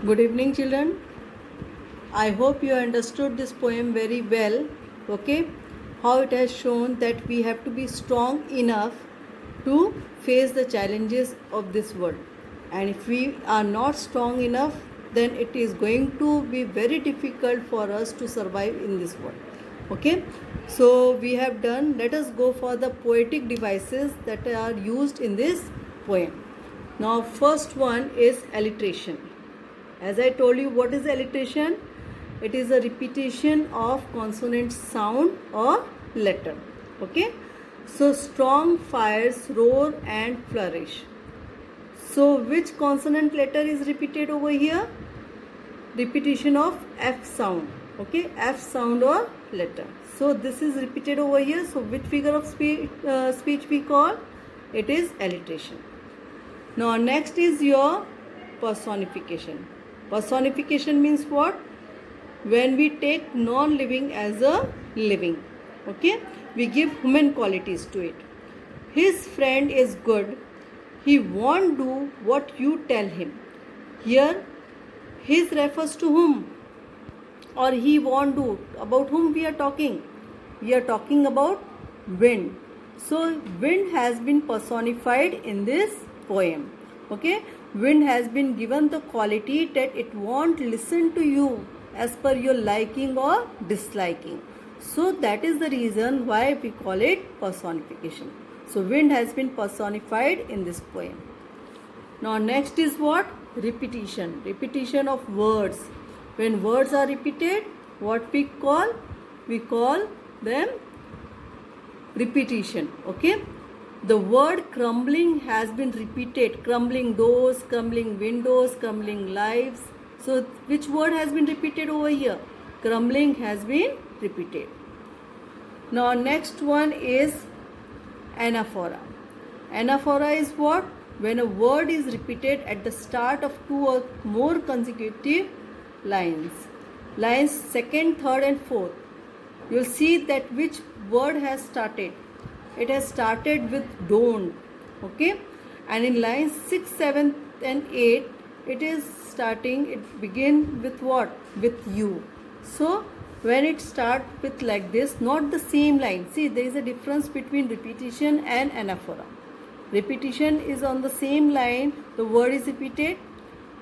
Good evening, children. I hope you understood this poem very well. Okay, how it has shown that we have to be strong enough to face the challenges of this world, and if we are not strong enough, then it is going to be very difficult for us to survive in this world. Okay, so we have done. Let us go for the poetic devices that are used in this poem. Now, first one is alliteration. As I told you, what is alliteration? It is a repetition of consonant sound or letter. Okay. So strong fires roar and flourish. So which consonant letter is repeated over here? Repetition of F sound. Okay, F sound or letter. So this is repeated over here. So which figure of speech we call? It is alliteration. Now next is your personification. Personification means what? When we take non-living as a living. Okay, we give human qualities to it. His friend is good. He won't do what you tell him. Here, his refers to whom? Or he won't do. About whom we are talking? We are talking about wind. So wind has been personified in this poem. Okay, wind has been given the quality that it won't listen to you as per your liking or disliking. So that is the reason why we call it personification. So wind has been personified in this poem. Now next is what? Repetition. Repetition of words. When words are repeated, what we call? We call them repetition. Okay. The word crumbling has been repeated. Crumbling doors, crumbling windows, crumbling lives. So which word has been repeated over here? Crumbling has been repeated. Now next one is anaphora. Anaphora is what? When a word is repeated at the start of two or more consecutive lines. Lines second, third and fourth. You will see that which word has started. It has started with don't. Okay. And in lines 6, 7 and 8, it begin with what? With you. So when it start with like this, not the same line. See, there is a difference between repetition and anaphora. Repetition is on the same line, the word is repeated,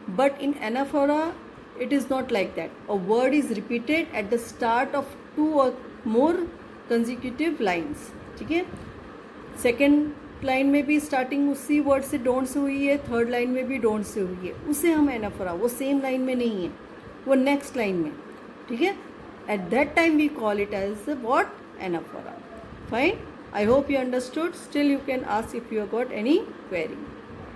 but in anaphora it is not like that. A word is repeated at the start of two or more consecutive lines. ठीक है. Second line में भी starting उसी word से don't say हुई है, third line में भी डोंट से हुई है, उसे हम एनाफोरा, वो सेम लाइन में नहीं है, वो नेक्स्ट लाइन में. ठीक है. At that time we call it as what? Anaphora. Fine. I hope you understood. Still you can ask if you have got any query.